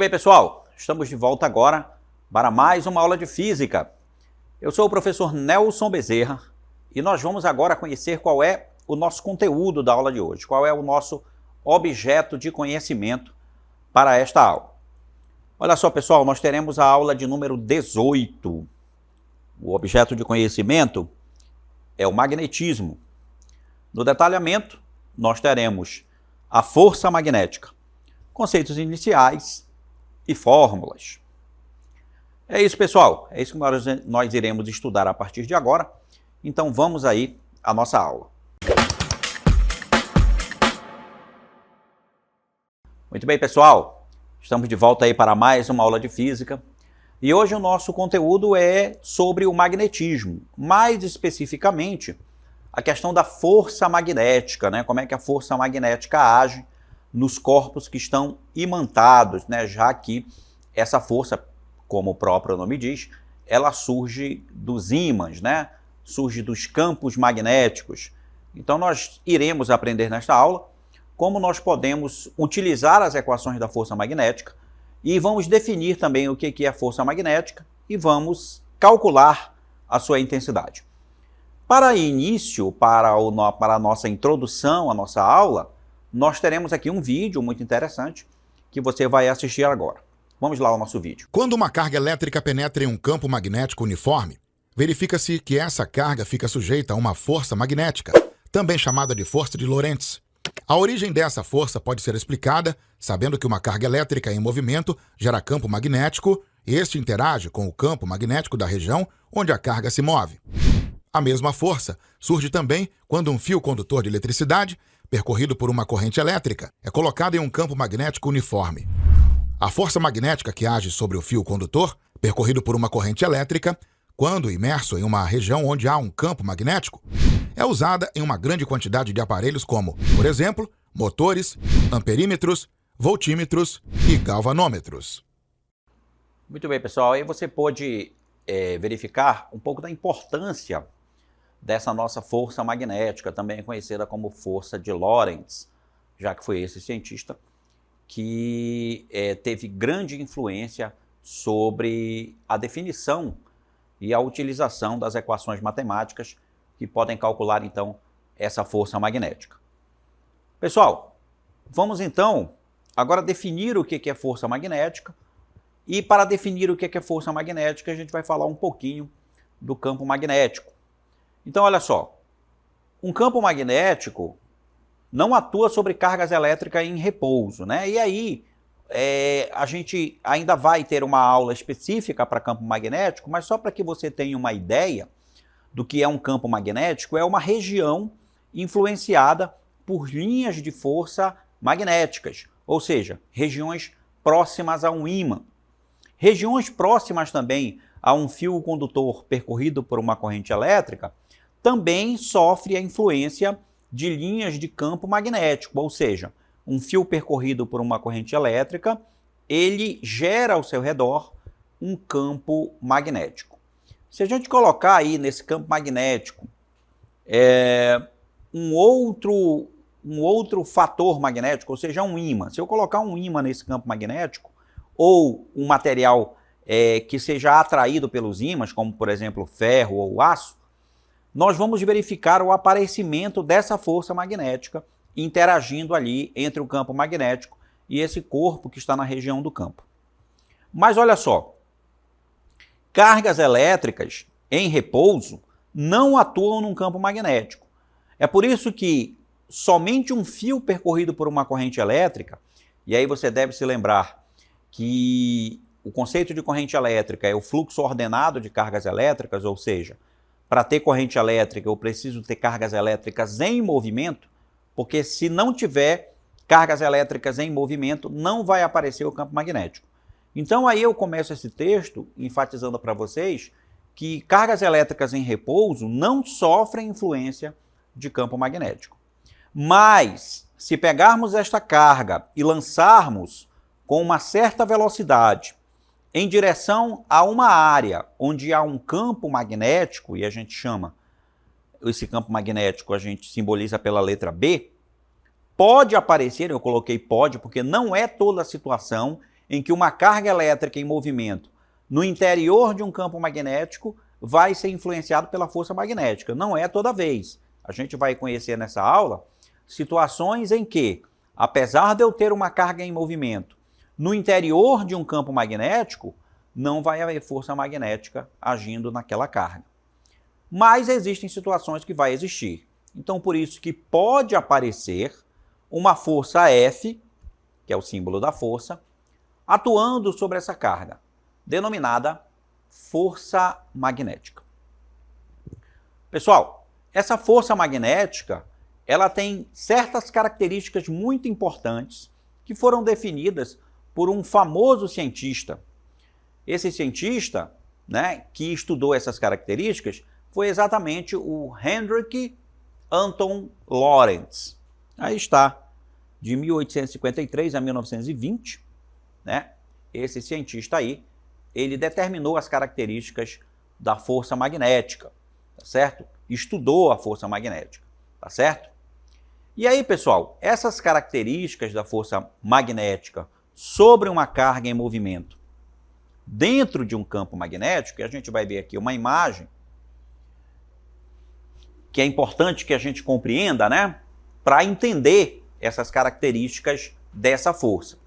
Muito bem, pessoal, estamos de volta agora para mais uma aula de física. Eu sou o professor Nelson Bezerra e nós vamos agora conhecer qual é o nosso conteúdo da aula de hoje, qual é o nosso objeto de conhecimento para esta aula. Olha só, pessoal, nós teremos a aula de número 18. O objeto de conhecimento é o magnetismo. No detalhamento, nós teremos a força magnética, conceitos iniciais e fórmulas. É isso, pessoal. É isso que nós iremos estudar a partir de agora. Então vamos aí à nossa aula. Muito bem, pessoal. Estamos de volta aí para mais uma aula de física. E hoje o nosso conteúdo é sobre o magnetismo. Mais especificamente, a questão da força magnética, né? Como é que a força magnética age nos corpos que estão imantados, né? Já que essa força, como o próprio nome diz, ela surge dos ímãs, né? Surge dos campos magnéticos. Então nós iremos aprender nesta aula como nós podemos utilizar as equações da força magnética e vamos definir também o que é força magnética e vamos calcular a sua intensidade. Para início, para a nossa introdução à nossa aula, nós teremos aqui um vídeo muito interessante que você vai assistir agora. Vamos lá ao nosso vídeo. Quando uma carga elétrica penetra em um campo magnético uniforme, verifica-se que essa carga fica sujeita a uma força magnética, também chamada de força de Lorentz. A origem dessa força pode ser explicada sabendo que uma carga elétrica em movimento gera campo magnético e este interage com o campo magnético da região onde a carga se move. A mesma força surge também quando um fio condutor de eletricidade, percorrido por uma corrente elétrica, é colocado em um campo magnético uniforme. A força magnética que age sobre o fio condutor, percorrido por uma corrente elétrica, quando imerso em uma região onde há um campo magnético, é usada em uma grande quantidade de aparelhos como, por exemplo, motores, amperímetros, voltímetros e galvanômetros. Muito bem, pessoal. Aí você pode verificar um pouco da importância dessa nossa força magnética, também conhecida como força de Lorentz, já que foi esse cientista que teve grande influência sobre a definição e a utilização das equações matemáticas que podem calcular, então, essa força magnética. Pessoal, vamos então agora definir o que é força magnética. E para definir o que é força magnética, a gente vai falar um pouquinho do campo magnético. Então, olha só, um campo magnético não atua sobre cargas elétricas em repouso, né? E aí, a gente ainda vai ter uma aula específica para campo magnético, mas só para que você tenha uma ideia do que é um campo magnético, é uma região influenciada por linhas de força magnéticas, ou seja, regiões próximas a um ímã. Regiões próximas também a um fio condutor percorrido por uma corrente elétrica também sofre a influência de linhas de campo magnético, ou seja, um fio percorrido por uma corrente elétrica, ele gera ao seu redor um campo magnético. Se a gente colocar aí nesse campo magnético um outro fator magnético, ou seja, um ímã, se eu colocar um ímã nesse campo magnético, ou um material que seja atraído pelos ímãs, como por exemplo ferro ou aço, nós vamos verificar o aparecimento dessa força magnética interagindo ali entre o campo magnético e esse corpo que está na região do campo. Mas olha só, cargas elétricas em repouso não atuam num campo magnético. É por isso que somente um fio percorrido por uma corrente elétrica, e aí você deve se lembrar que o conceito de corrente elétrica é o fluxo ordenado de cargas elétricas, ou seja, para ter corrente elétrica eu preciso ter cargas elétricas em movimento, porque se não tiver cargas elétricas em movimento, não vai aparecer o campo magnético. Então aí eu começo esse texto enfatizando para vocês que cargas elétricas em repouso não sofrem influência de campo magnético. Mas se pegarmos esta carga e lançarmos com uma certa velocidade em direção a uma área onde há um campo magnético, e a gente chama esse campo magnético, a gente simboliza pela letra B, pode aparecer, eu coloquei pode porque não é toda a situação em que uma carga elétrica em movimento no interior de um campo magnético vai ser influenciado pela força magnética. Não é toda vez. A gente vai conhecer nessa aula situações em que, apesar de eu ter uma carga em movimento no interior de um campo magnético, não vai haver força magnética agindo naquela carga. Mas existem situações que vai existir. Então, por isso que pode aparecer uma força F, que é o símbolo da força, atuando sobre essa carga, denominada força magnética. Pessoal, essa força magnética, ela tem certas características muito importantes que foram definidas por um famoso cientista. Esse cientista, né, que estudou essas características foi exatamente o Hendrik Anton Lorentz. Aí está, de 1853 a 1920, né? Esse cientista aí, ele determinou as características da força magnética, tá certo? Estudou a força magnética, tá certo? E aí, pessoal, essas características da força magnética sobre uma carga em movimento dentro de um campo magnético, e a gente vai ver aqui uma imagem que é importante que a gente compreenda, né? Para entender essas características dessa força.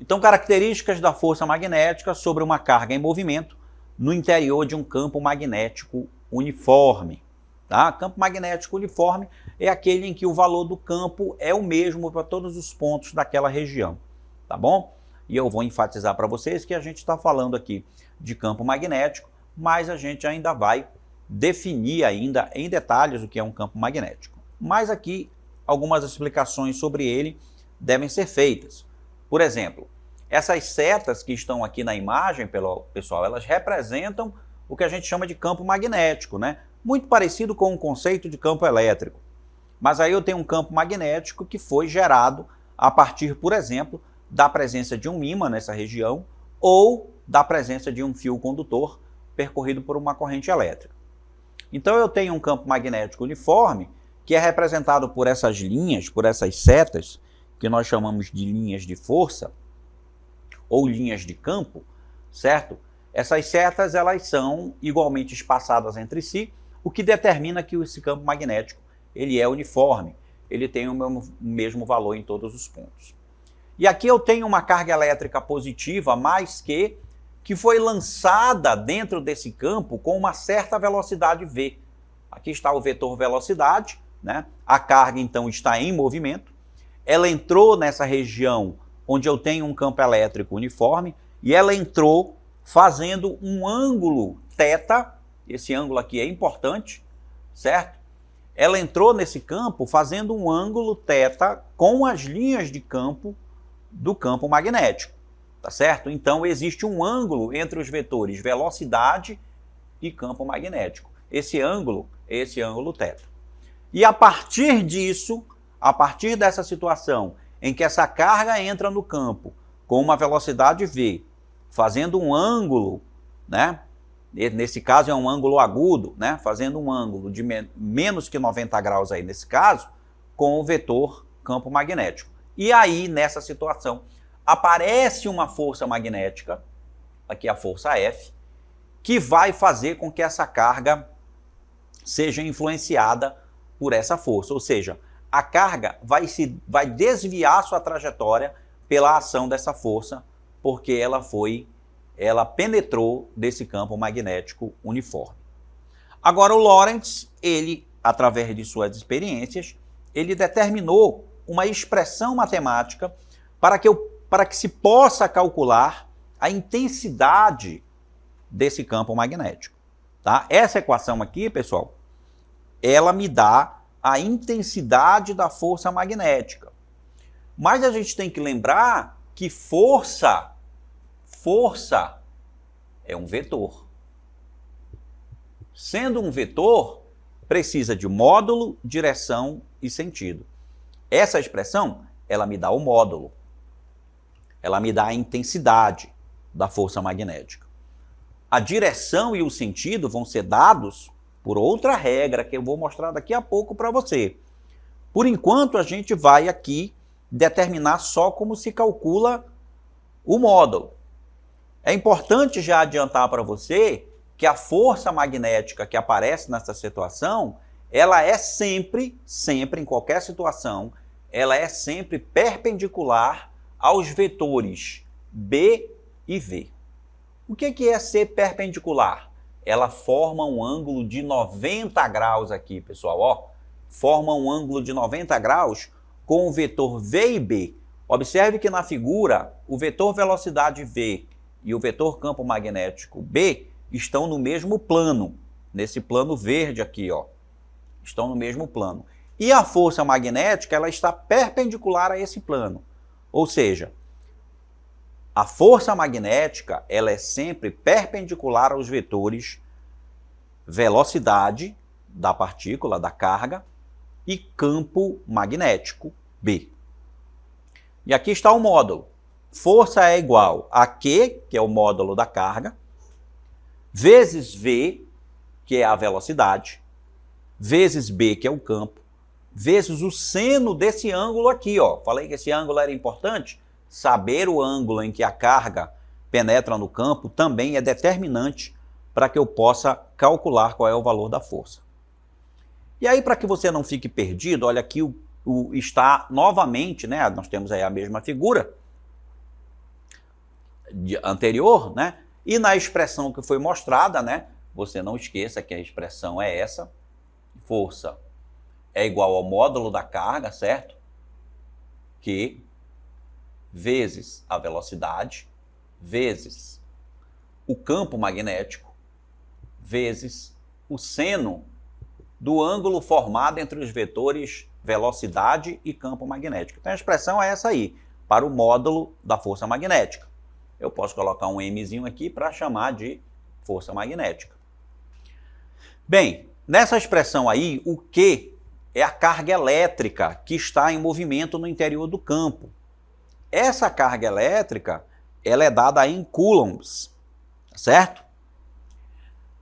Então, características da força magnética sobre uma carga em movimento no interior de um campo magnético uniforme. Tá? Campo magnético uniforme é aquele em que o valor do campo é o mesmo para todos os pontos daquela região. Tá bom? E eu vou enfatizar para vocês que a gente está falando aqui de campo magnético, mas a gente ainda vai definir ainda em detalhes o que é um campo magnético. Mas aqui algumas explicações sobre ele devem ser feitas. Por exemplo, essas setas que estão aqui na imagem, pessoal, elas representam o que a gente chama de campo magnético, né? Muito parecido com o conceito de campo elétrico. Mas aí eu tenho um campo magnético que foi gerado a partir, por exemplo, da presença de um ímã nessa região ou da presença de um fio condutor percorrido por uma corrente elétrica. Então eu tenho um campo magnético uniforme que é representado por essas linhas, por essas setas, que nós chamamos de linhas de força ou linhas de campo, certo? Essas setas elas são igualmente espaçadas entre si, o que determina que esse campo magnético ele é uniforme, ele tem o mesmo valor em todos os pontos. E aqui eu tenho uma carga elétrica positiva, mais que foi lançada dentro desse campo com uma certa velocidade V. Aqui está o vetor velocidade, né? A carga então está em movimento, ela entrou nessa região onde eu tenho um campo elétrico uniforme e ela entrou fazendo um ângulo θ, esse ângulo aqui é importante, certo? Ela entrou nesse campo fazendo um ângulo θ com as linhas de campo do campo magnético, tá certo? Então existe um ângulo entre os vetores velocidade e campo magnético. Esse ângulo é esse ângulo θ. E a partir disso, a partir dessa situação em que essa carga entra no campo com uma velocidade v, fazendo um ângulo, né? Nesse caso é um ângulo agudo, né? Fazendo um ângulo de menos que 90 graus aí nesse caso, com o vetor campo magnético. E aí, nessa situação, aparece uma força magnética, aqui a força F, que vai fazer com que essa carga seja influenciada por essa força. Ou seja, a carga vai desviar sua trajetória pela ação dessa força, porque ela penetrou desse campo magnético uniforme. Agora o Lorentz, ele, através de suas experiências, ele determinou uma expressão matemática para que se possa calcular a intensidade desse campo magnético. Tá? Essa equação aqui, pessoal, ela me dá a intensidade da força magnética. Mas a gente tem que lembrar que força é um vetor. Sendo um vetor, precisa de módulo, direção e sentido. Essa expressão, ela me dá o módulo. Ela me dá a intensidade da força magnética. A direção e o sentido vão ser dados por outra regra que eu vou mostrar daqui a pouco para você. Por enquanto, a gente vai aqui determinar só como se calcula o módulo. É importante já adiantar para você que a força magnética que aparece nessa situação, ela é sempre, em qualquer situação, ela é sempre perpendicular aos vetores B e V. O que é ser perpendicular? Ela forma um ângulo de 90 graus aqui, pessoal, ó. Forma um ângulo de 90 graus com o vetor V e B. Observe que na figura, o vetor velocidade V e o vetor campo magnético B estão no mesmo plano, nesse plano verde aqui, ó. Estão no mesmo plano. E a força magnética, ela está perpendicular a esse plano. Ou seja, a força magnética, ela é sempre perpendicular aos vetores velocidade da partícula, da carga, e campo magnético B. E aqui está o módulo. Força é igual a Q, que é o módulo da carga, vezes V, que é a velocidade, vezes B, que é o campo, vezes o seno desse ângulo aqui, ó. Falei que esse ângulo era importante. Saber o ângulo em que a carga penetra no campo também é determinante para que eu possa calcular qual é o valor da força. E aí, para que você não fique perdido, olha aqui está novamente, né? Nós temos aí a mesma figura anterior, né? E na expressão que foi mostrada, né? Você não esqueça que a expressão é essa. Força é igual ao módulo da carga, certo? Q vezes a velocidade, vezes o campo magnético, vezes o seno do ângulo formado entre os vetores velocidade e campo magnético. Então a expressão é essa aí, para o módulo da força magnética. Eu posso colocar um mzinho aqui para chamar de força magnética. Bem, nessa expressão aí, o Q é a carga elétrica que está em movimento no interior do campo. Essa carga elétrica, ela é dada em coulombs, certo?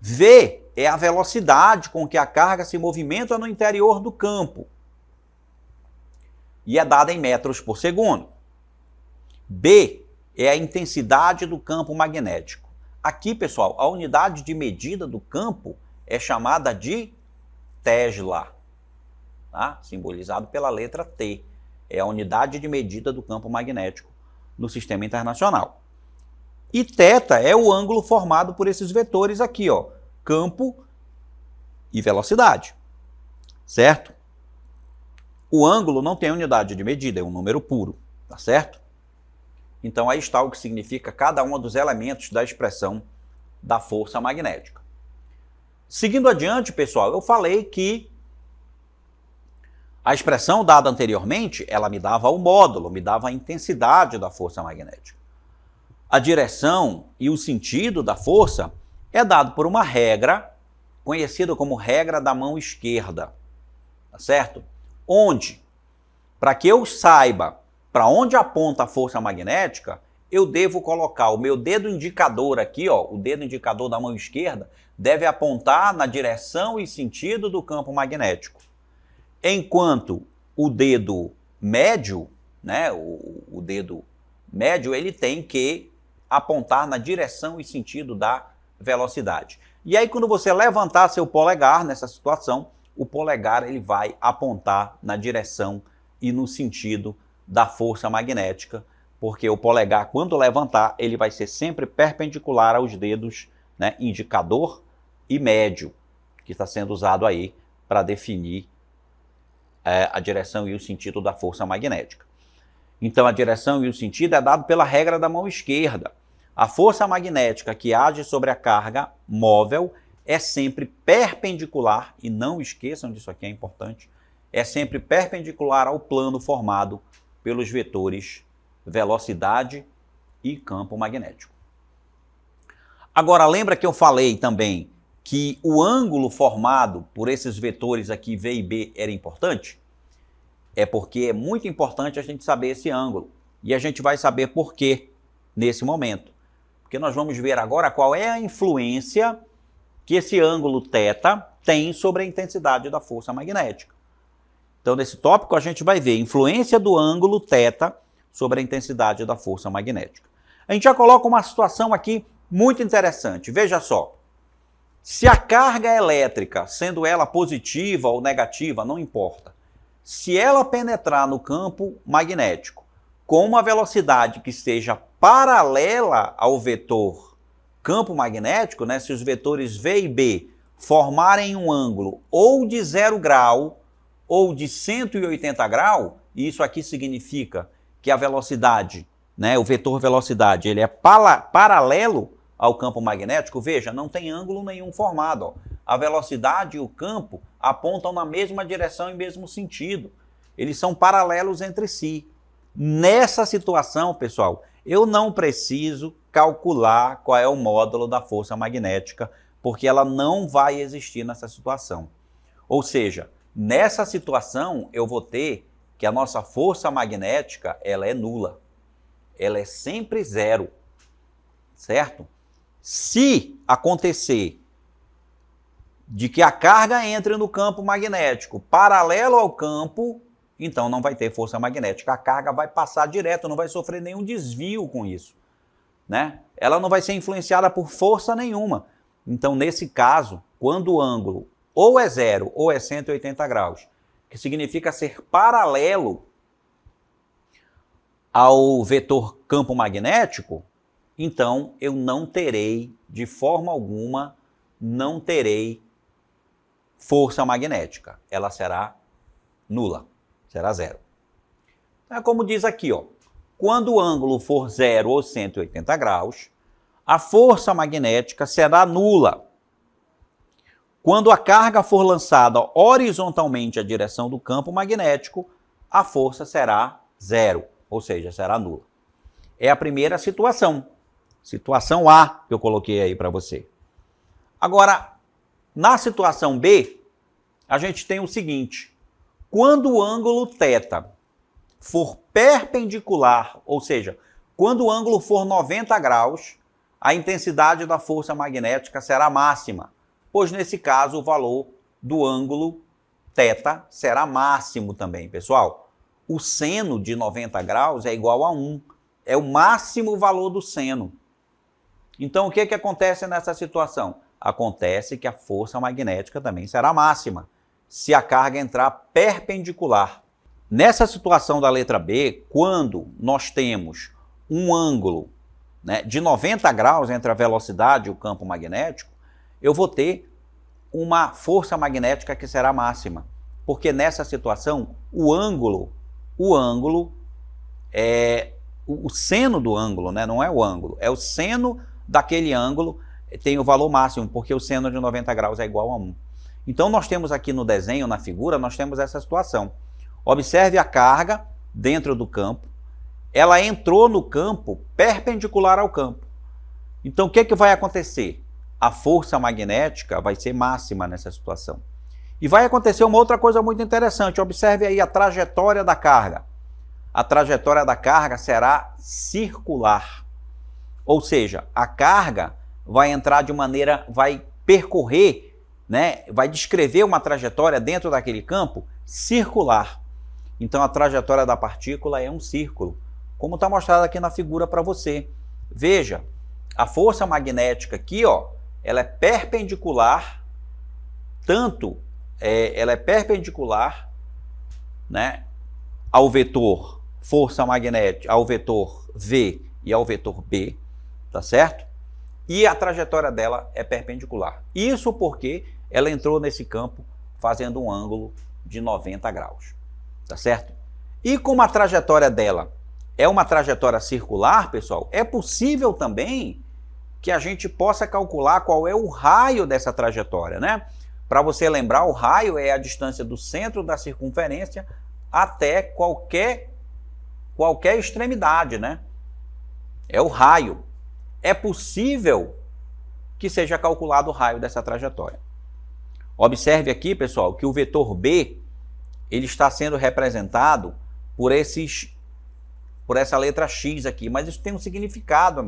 V é a velocidade com que a carga se movimenta no interior do campo e é dada em metros por segundo. B é a intensidade do campo magnético. Aqui, pessoal, a unidade de medida do campo é chamada de Tesla, tá? Simbolizado pela letra T. É a unidade de medida do campo magnético no sistema internacional. E θ é o ângulo formado por esses vetores aqui, ó, campo e velocidade, certo? O ângulo não tem unidade de medida, é um número puro, tá certo? Então aí está o que significa cada um dos elementos da expressão da força magnética. Seguindo adiante, pessoal, eu falei que a expressão dada anteriormente, ela me dava o módulo, me dava a intensidade da força magnética. A direção e o sentido da força é dado por uma regra conhecida como regra da mão esquerda, tá certo? Onde, para que eu saiba para onde aponta a força magnética, eu devo colocar o meu dedo indicador aqui, ó, o dedo indicador da mão esquerda, deve apontar na direção e sentido do campo magnético. Enquanto o dedo médio, né, o dedo médio, ele tem que apontar na direção e sentido da velocidade. E aí, quando você levantar seu polegar nessa situação, o polegar ele vai apontar na direção e no sentido da força magnética, porque o polegar, quando levantar, ele vai ser sempre perpendicular aos dedos, né, indicador e médio, que está sendo usado aí para definir a direção e o sentido da força magnética. Então, a direção e o sentido é dado pela regra da mão esquerda. A força magnética que age sobre a carga móvel é sempre perpendicular, e não esqueçam disso aqui, é importante, é sempre perpendicular ao plano formado pelos vetores velocidade e campo magnético. Agora, lembra que eu falei também que o ângulo formado por esses vetores aqui, V e B, era importante? É porque é muito importante a gente saber esse ângulo. E a gente vai saber por quê nesse momento. Porque nós vamos ver agora qual é a influência que esse ângulo θ tem sobre a intensidade da força magnética. Então, nesse tópico, a gente vai ver a influência do ângulo θ sobre a intensidade da força magnética. A gente já coloca uma situação aqui muito interessante. Veja só, se a carga elétrica, sendo ela positiva ou negativa, não importa, se ela penetrar no campo magnético com uma velocidade que seja paralela ao vetor campo magnético, né, se os vetores V e B formarem um ângulo ou de 0 grau ou de 180 graus, e isso aqui significa que a velocidade, né, o vetor velocidade, ele é paralelo ao campo magnético, veja, não tem ângulo nenhum formado. Ó. A velocidade e o campo apontam na mesma direção e mesmo sentido. Eles são paralelos entre si. Nessa situação, pessoal, eu não preciso calcular qual é o módulo da força magnética, porque ela não vai existir nessa situação. Ou seja, nessa situação eu vou ter que a nossa força magnética ela é nula. Ela é sempre zero, certo? Se acontecer de que a carga entre no campo magnético paralelo ao campo, então não vai ter força magnética. A carga vai passar direto, não vai sofrer nenhum desvio com isso, né? Ela não vai ser influenciada por força nenhuma. Então, nesse caso, quando o ângulo ou é 0 ou é 180 graus, que significa ser paralelo ao vetor campo magnético, então eu não terei, de forma alguma, não terei força magnética. Ela será nula, será zero. É como diz aqui, ó, quando o ângulo for 0 ou 180 graus, a força magnética será nula. Quando a carga for lançada horizontalmente à direção do campo magnético, a força será zero, ou seja, será nula. É a primeira situação. Situação A que eu coloquei aí para você. Agora, na situação B, a gente tem o seguinte. Quando o ângulo θ for perpendicular, ou seja, quando o ângulo for 90 graus, a intensidade da força magnética será máxima, pois nesse caso o valor do ângulo θ será máximo também, pessoal. O seno de 90 graus é igual a 1, é o máximo valor do seno. Então o que acontece nessa situação? Acontece que a força magnética também será máxima, se a carga entrar perpendicular. Nessa situação da letra B, quando nós temos um ângulo, né, de 90 graus entre a velocidade e o campo magnético, eu vou ter uma força magnética que será máxima, porque nessa situação o seno do ângulo, né, não é o ângulo, é o seno daquele ângulo tem o valor máximo, porque o seno de 90 graus é igual a 1. Então nós temos aqui no desenho, na figura, nós temos essa situação. Observe a carga dentro do campo. Ela entrou no campo perpendicular ao campo. Então o que vai acontecer? A força magnética vai ser máxima nessa situação. E vai acontecer uma outra coisa muito interessante. Observe aí a trajetória da carga. A trajetória da carga será circular. Ou seja, a carga vai entrar de maneira, vai percorrer, né, vai descrever uma trajetória dentro daquele campo circular. Então a trajetória da partícula é um círculo, como está mostrado aqui na figura para você. Veja, a força magnética aqui, ó, ela é perpendicular, ela é perpendicular, né, ao vetor força magnética, ao vetor V e ao vetor B, tá certo? E a trajetória dela é perpendicular. Isso porque ela entrou nesse campo fazendo um ângulo de 90 graus, tá certo? E como a trajetória dela é uma trajetória circular, pessoal, é possível também que a gente possa calcular qual é o raio dessa trajetória, né? Para você lembrar, o raio é a distância do centro da circunferência até qualquer extremidade, né? É o raio. É possível que seja calculado o raio dessa trajetória. Observe aqui, pessoal, que o vetor B ele está sendo representado por essa letra X aqui, mas isso tem um significado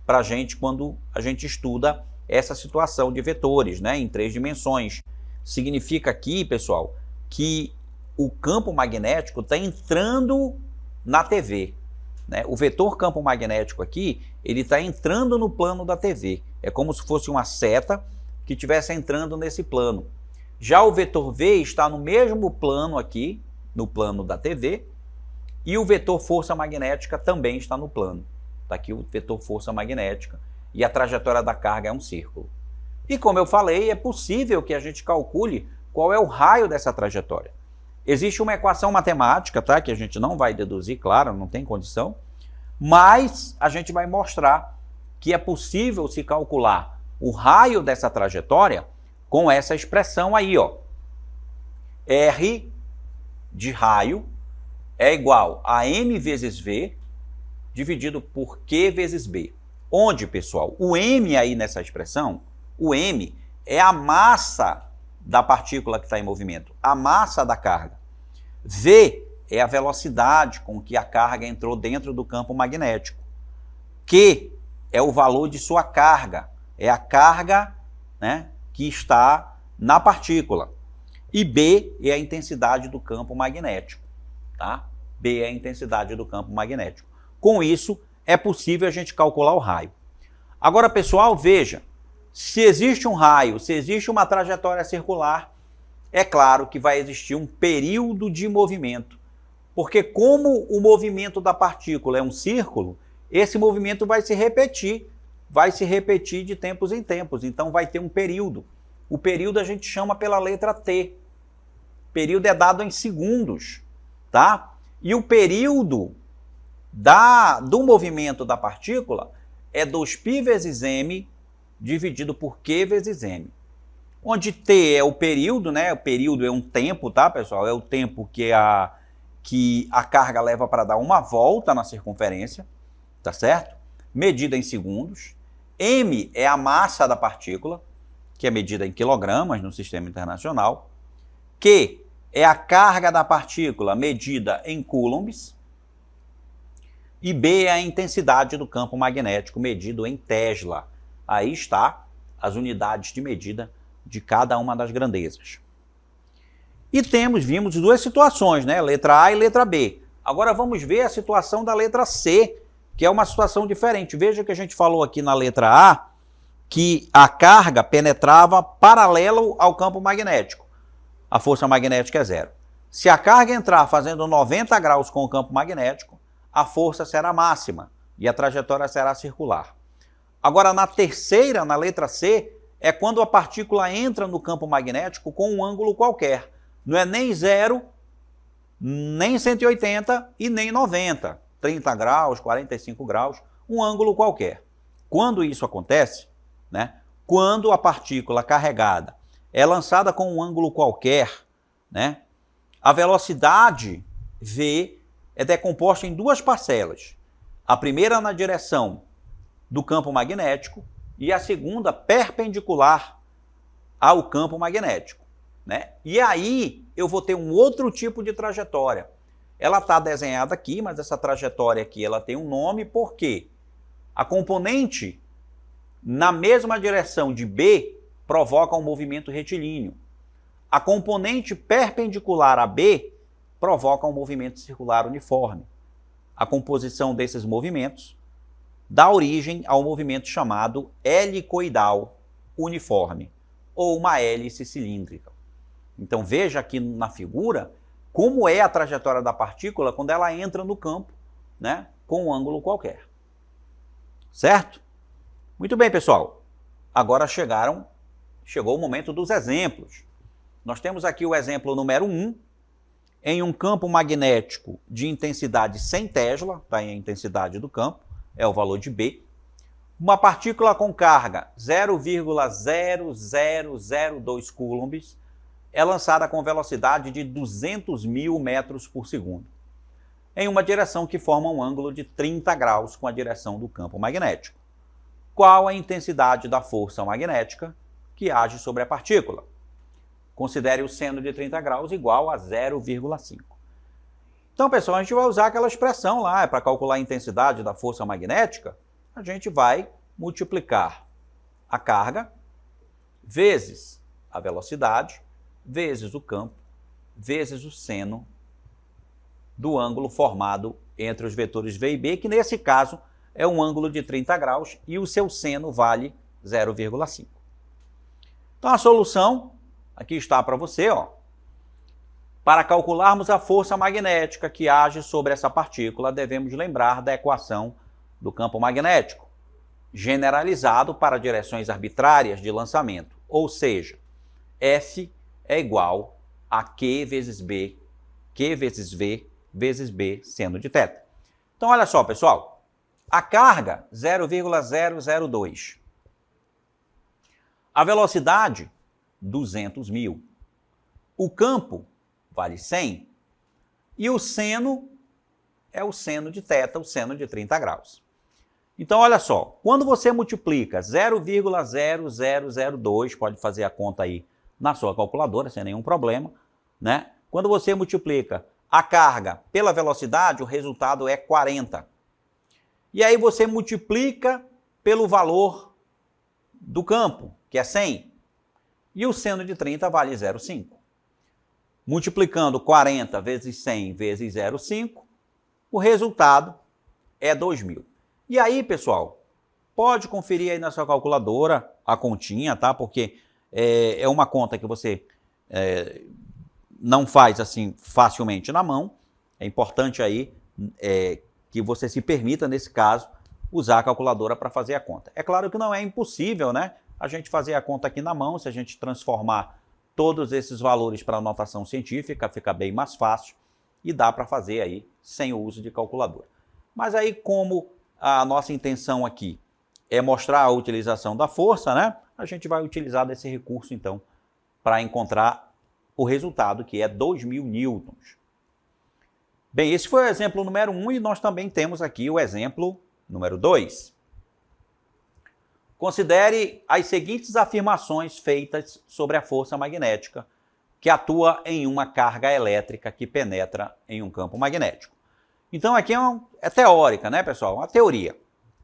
para a gente quando a gente estuda essa situação de vetores, né, em 3 dimensões. Significa aqui, pessoal, que o campo magnético está entrando na TV. né? O vetor campo magnético aqui, ele está entrando no plano da TV. É como se fosse uma seta que estivesse entrando nesse plano. Já o vetor V está no mesmo plano aqui, no plano da TV, e o vetor força magnética também está no plano. Está aqui o vetor força magnética e a trajetória da carga é um círculo. E como eu falei, é possível que a gente calcule qual é o raio dessa trajetória. Existe uma equação matemática, tá? Que a gente não vai deduzir, claro, não tem condição, mas a gente vai mostrar que é possível se calcular o raio dessa trajetória com essa expressão aí, ó. R de raio é igual a m vezes v dividido por q vezes b. Onde, pessoal? O m aí nessa expressão, o m é a massa da partícula que está em movimento, a massa da carga. V é a velocidade com que a carga entrou dentro do campo magnético. Q é o valor de sua carga, é a carga, né, que está na partícula. E B é a intensidade do campo magnético, tá? B é a intensidade do campo magnético. Com isso, é possível a gente calcular o raio. Agora, pessoal, veja, se existe um raio, se existe uma trajetória circular, é claro que vai existir um período de movimento. Porque como o movimento da partícula é um círculo, esse movimento vai se repetir de tempos em tempos. Então vai ter um período. O período a gente chama pela letra T. O período é dado em segundos, tá? E o período do movimento da partícula é 2π vezes m dividido por q vezes m. Onde t é o período, né? O período é um tempo, tá, pessoal? É o tempo que a carga leva para dar uma volta na circunferência, tá certo? Medida em segundos. M é a massa da partícula, que é medida em quilogramas no sistema internacional. Q é a carga da partícula medida em coulombs. E B é a intensidade do campo magnético medido em Tesla. Aí está as unidades de medida de cada uma das grandezas. E vimos duas situações, né? Letra A e letra B. Agora vamos ver a situação da letra C, que é uma situação diferente. Veja que a gente falou aqui na letra A que a carga penetrava paralelo ao campo magnético. A força magnética é zero. Se a carga entrar fazendo 90 graus com o campo magnético, a força será máxima e a trajetória será circular. Agora, na terceira, na letra C, é quando a partícula entra no campo magnético com um ângulo qualquer. Não é nem 0, nem 180 e nem 90. 30 graus, 45 graus, um ângulo qualquer. Quando isso acontece, né, quando a partícula carregada é lançada com um ângulo qualquer, né, a velocidade v é decomposta em duas parcelas. A primeira na direção do campo magnético e a segunda perpendicular ao campo magnético, né? E aí eu vou ter um outro tipo de trajetória. Ela está desenhada aqui, mas essa trajetória aqui ela tem um nome porque a componente na mesma direção de B provoca um movimento retilíneo. A componente perpendicular a B provoca um movimento circular uniforme. A composição desses movimentos dá origem ao movimento chamado helicoidal uniforme, ou uma hélice cilíndrica. Então veja aqui na figura como é a trajetória da partícula quando ela entra no campo, né, com um ângulo qualquer. Certo? Muito bem, pessoal. Agora chegou o momento dos exemplos. Nós temos aqui o exemplo número 1, em um campo magnético de intensidade 100 Tesla, tá aí a intensidade do campo, é o valor de B. Uma partícula com carga 0,0002 coulombs é lançada com velocidade de 200.000 metros por segundo, em uma direção que forma um ângulo de 30 graus com a direção do campo magnético. Qual a intensidade da força magnética que age sobre a partícula? Considere o seno de 30 graus igual a 0,5. Então, pessoal, a gente vai usar aquela expressão lá, para calcular a intensidade da força magnética, a gente vai multiplicar a carga vezes a velocidade, vezes o campo, vezes o seno do ângulo formado entre os vetores V e B, que nesse caso é um ângulo de 30 graus e o seu seno vale 0,5. Então a solução aqui está para você, ó. Para calcularmos a força magnética que age sobre essa partícula, devemos lembrar da equação do campo magnético, generalizado para direções arbitrárias de lançamento, ou seja, F é igual a Q vezes B, Q vezes V vezes B seno de θ. Então olha só, pessoal, a carga 0,002, a velocidade 200.000, o campo vale 100 e o seno é o seno de θ, o seno de 30 graus. Então, olha só, quando você multiplica 0,0002, pode fazer a conta aí na sua calculadora, sem nenhum problema, né? Quando você multiplica a carga pela velocidade, o resultado é 40. E aí você multiplica pelo valor do campo, que é 100, e o seno de 30 vale 0,5. Multiplicando 40 vezes 100 vezes 0,5, o resultado é 2.000. E aí, pessoal, pode conferir aí na sua calculadora a continha, tá? Porque é uma conta que você não faz assim facilmente na mão. É importante aí que você se permita, nesse caso, usar a calculadora para fazer a conta. É claro que não é impossível, né? A gente fazer a conta aqui na mão, se a gente transformar todos esses valores para a notação científica, fica bem mais fácil e dá para fazer aí sem o uso de calculadora. Mas aí, como a nossa intenção aqui é mostrar a utilização da força, né? A gente vai utilizar desse recurso, então, para encontrar o resultado, que é 2.000 newtons. Bem, esse foi o exemplo número 1 e nós também temos aqui o exemplo número 2. Considere as seguintes afirmações feitas sobre a força magnética que atua em uma carga elétrica que penetra em um campo magnético. Então aqui é teórica, né, pessoal? Uma teoria.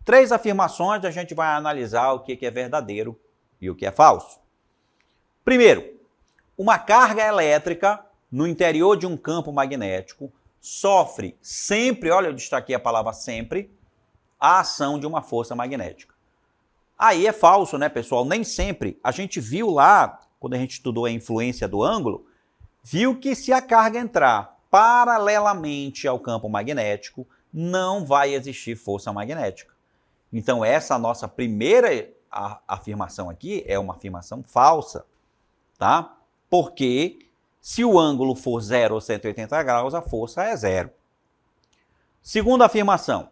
3 afirmações, a gente vai analisar o que é verdadeiro e o que é falso. Primeiro, uma carga elétrica no interior de um campo magnético sofre sempre, olha, eu destaquei a palavra sempre, a ação de uma força magnética. Aí é falso, né, pessoal? Nem sempre. A gente viu lá, quando a gente estudou a influência do ângulo, viu que se a carga entrar paralelamente ao campo magnético, não vai existir força magnética. Então, essa nossa primeira afirmação aqui é uma afirmação falsa, tá? Porque se o ângulo for 0 ou 180 graus, a força é 0. Segunda afirmação,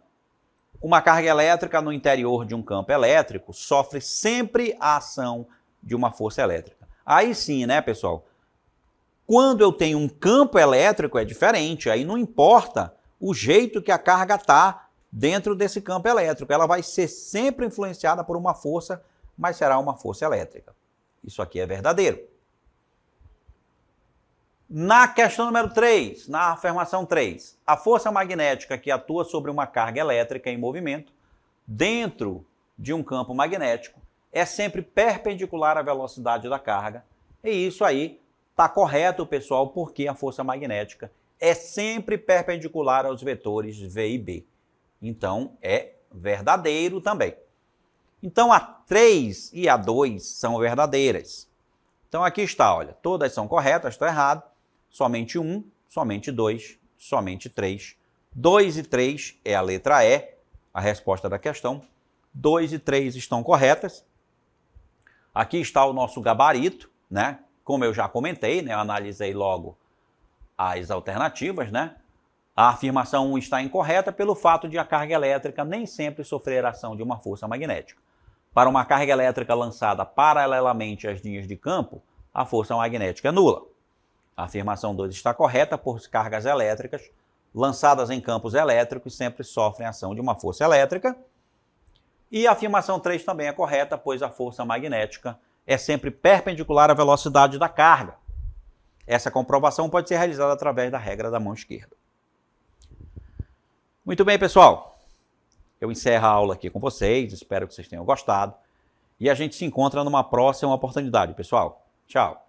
uma carga elétrica no interior de um campo elétrico sofre sempre a ação de uma força elétrica. Aí sim, né, pessoal? Quando eu tenho um campo elétrico é diferente, aí não importa o jeito que a carga está dentro desse campo elétrico, ela vai ser sempre influenciada por uma força, mas será uma força elétrica. Isso aqui é verdadeiro. Na questão número 3, na afirmação 3, a força magnética que atua sobre uma carga elétrica em movimento dentro de um campo magnético é sempre perpendicular à velocidade da carga. E isso aí está correto, pessoal, porque a força magnética é sempre perpendicular aos vetores V e B. Então, é verdadeiro também. Então, a 3 e a 2 são verdadeiras. Então, aqui está, olha, todas são corretas, está errado. Somente 1, somente 2, somente 3. 2 e 3 é a letra E, a resposta da questão. 2 e 3 estão corretas. Aqui está o nosso gabarito, né? Como eu já comentei, né? Eu analisei logo as alternativas, né? A afirmação 1 está incorreta pelo fato de a carga elétrica nem sempre sofrer a ação de uma força magnética. Para uma carga elétrica lançada paralelamente às linhas de campo, a força magnética é nula. A afirmação 2 está correta, pois cargas elétricas lançadas em campos elétricos sempre sofrem a ação de uma força elétrica. E a afirmação 3 também é correta, pois a força magnética é sempre perpendicular à velocidade da carga. Essa comprovação pode ser realizada através da regra da mão esquerda. Muito bem, pessoal. Eu encerro a aula aqui com vocês, espero que vocês tenham gostado. E a gente se encontra numa próxima oportunidade, pessoal. Tchau.